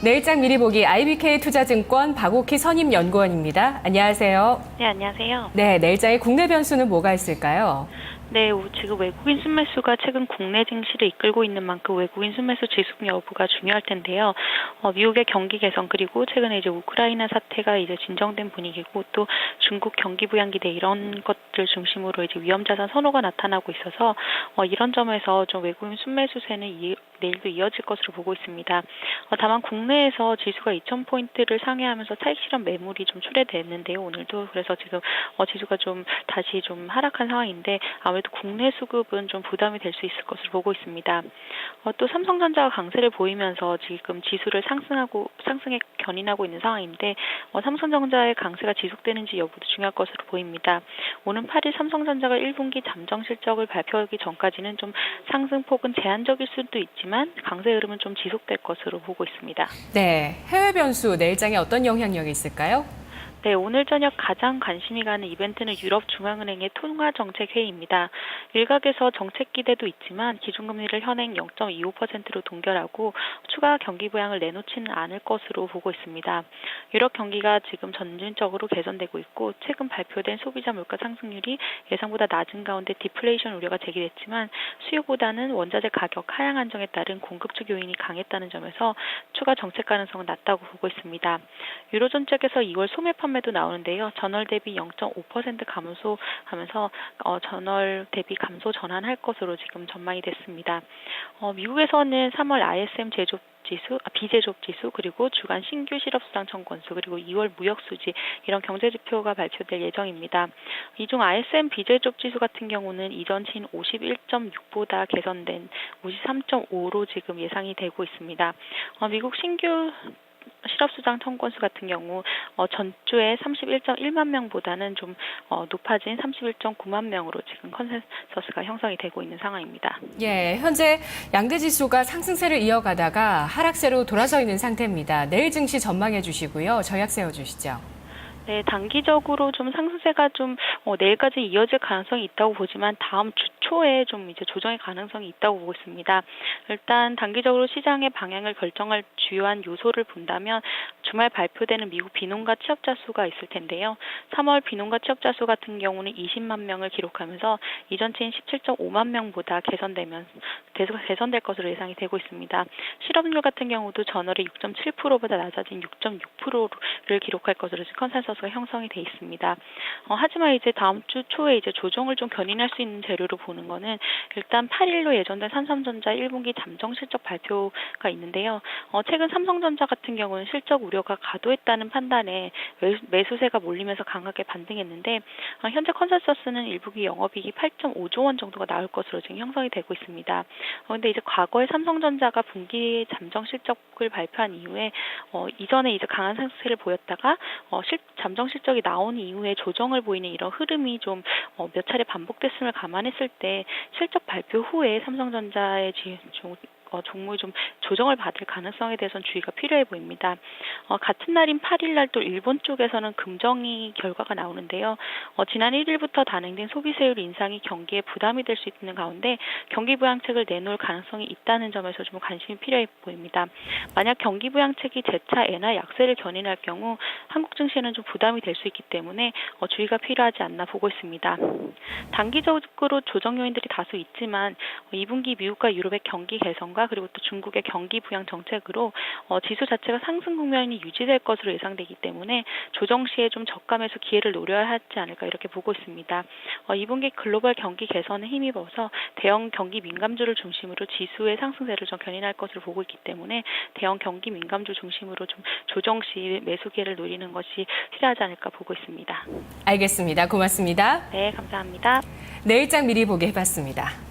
내일장 미리 보기 IBK 투자증권 박옥희 선임연구원입니다. 안녕하세요. 네, 안녕하세요. 네, 내일장의 국내 변수는 뭐가 있을까요? 네, 지금 외국인 순매수가 최근 국내 증시를 이끌고 있는 만큼 외국인 순매수 지속 여부가 중요할 텐데요. 미국의 경기 개선 그리고 최근에 이제 우크라이나 사태가 이제 진정된 분위기고 또 중국 경기 부양 기대 이런 것들 중심으로 이제 위험 자산 선호가 나타나고 있어서 이런 점에서 좀 외국인 순매수세는 내일도 이어질 것으로 보고 있습니다. 다만 국내에서 지수가 2,000포인트를 상회하면서 차익 실현 매물이 좀 출회됐는데요. 오늘도 그래서 지금 지수가 좀 다시 좀 하락한 상황인데 아무래도 국내 수급은 좀 부담이 될 수 있을 것으로 보고 있습니다. 또 삼성전자가 강세를 보이면서 지금 지수를 상승에 견인하고 있는 상황인데 삼성전자의 강세가 지속되는지 여부도 중요할 것으로 보입니다. 오는 8일 삼성전자가 1분기 잠정 실적을 발표하기 전까지는 좀 상승폭은 제한적일 수도 있지만 강세 흐름은 좀 지속될 것으로 보고 있습니다. 네, 해외 변수 내일장에 어떤 영향력이 있을까요? 네, 오늘 저녁 가장 관심이 가는 이벤트는 유럽중앙은행의 통화정책회의입니다. 일각에서 정책 기대도 있지만 기준금리를 현행 0.25%로 동결하고 추가 경기 부양을 내놓지는 않을 것으로 보고 있습니다. 유럽 경기가 지금 점진적으로 개선되고 있고 최근 발표된 소비자 물가 상승률이 예상보다 낮은 가운데 디플레이션 우려가 제기됐지만 수요보다는 원자재 가격 하향 안정에 따른 공급 측 요인이 강했다는 점에서 추가 정책 가능성은 낮다고 보고 있습니다. 유로존 쪽에서 2월 소매 판매도 나오는데요. 전월 대비 0.5% 감소하면서 전월 대비 감소 전환할 것으로 지금 전망이 됐습니다. 미국에서는 3월 ISM 비제조업 지수 그리고 주간 신규 실업수당 청구건수 그리고 2월 무역수지 이런 경제지표가 발표될 예정입니다. 이 중 ISM 비제조업 지수 같은 경우는 이전치인 51.6보다 개선된 53.5로 지금 예상이 되고 있습니다. 미국 신규 실업수당 청구건수 같은 경우 전주에 31.1만 명보다는 좀 높아진 31.9만 명으로 지금 컨센서스가 형성이 되고 있는 상황입니다. 예, 현재 양대 지수가 상승세를 이어가다가 하락세로 돌아서 있는 상태입니다. 내일 증시 전망해 주시고요. 전략 세워주시죠. 네, 단기적으로 좀 상승세가 좀 내일까지 이어질 가능성이 있다고 보지만 다음 주 초에 좀 이제 조정의 가능성이 있다고 보고 있습니다. 일단 단기적으로 시장의 방향을 결정할 주요한 요소를 본다면 주말 발표되는 미국 비농가 취업자 수가 있을 텐데요. 3월 비농가 취업자 수 같은 경우는 20만 명을 기록하면서 이전치인 17.5만 명보다 개선될 것으로 예상이 되고 있습니다. 실업률 같은 경우도 전월에 6.7%보다 낮아진 6.6%를 기록할 것으로 컨센서스가 형성이 돼 있습니다. 하지만 이제 다음 주 초에 이제 조정을 좀 견인할 수 있는 재료로 보는 거는 일단 8일로 예정된 삼성전자 1분기 잠정 실적 발표가 있는데요. 최근 삼성전자 같은 경우는 실적 우려가 과도했다는 판단에 매수세가 몰리면서 강하게 반등했는데 현재 컨센서스는 1분기 영업이익이 8.5조 원 정도가 나올 것으로 지금 형성이 되고 있습니다. 그런데 이제 과거에 삼성전자가 분기 잠정 실적을 발표한 이후에 이전에 이제 강한 상승세를 보였다가 잠정 실적이 나온 이후에 조정을 보이는 이런 흐름이 좀 몇 차례 반복됐음을 감안했을 때 실적 발표 후에 삼성전자의 종목이 좀 조정을 받을 가능성에 대해서는 주의가 필요해 보입니다. 같은 날인 8일 날 또 일본 쪽에서는 금정위 결과가 나오는데요. 지난 1일부터 단행된 소비세율 인상이 경기에 부담이 될 수 있는 가운데 경기 부양책을 내놓을 가능성이 있다는 점에서 좀 관심이 필요해 보입니다. 만약 경기 부양책이 재차 엔화 약세를 견인할 경우 한국 증시에는 좀 부담이 될 수 있기 때문에 주의가 필요하지 않나 보고 있습니다. 단기적으로 조정 요인들이 다수 있지만 2분기 미국과 유럽의 경기 개선과 그리고 또 중국의 경기 부양 정책으로 지수 자체가 상승 국면이 유지될 것으로 예상되기 때문에 조정 시에 좀 저감해서 기회를 노려야 하지 않을까 이렇게 보고 있습니다. 2분기 글로벌 경기 개선에 힘입어서 대형 경기 민감주를 중심으로 지수의 상승세를 좀 견인할 것으로 보고 있기 때문에 대형 경기 민감주 중심으로 좀 조정 시 매수 기회를 노리는 것이 필요하지 않을까 보고 있습니다. 알겠습니다. 고맙습니다. 네, 감사합니다. 내일장 미리 보기 해봤습니다.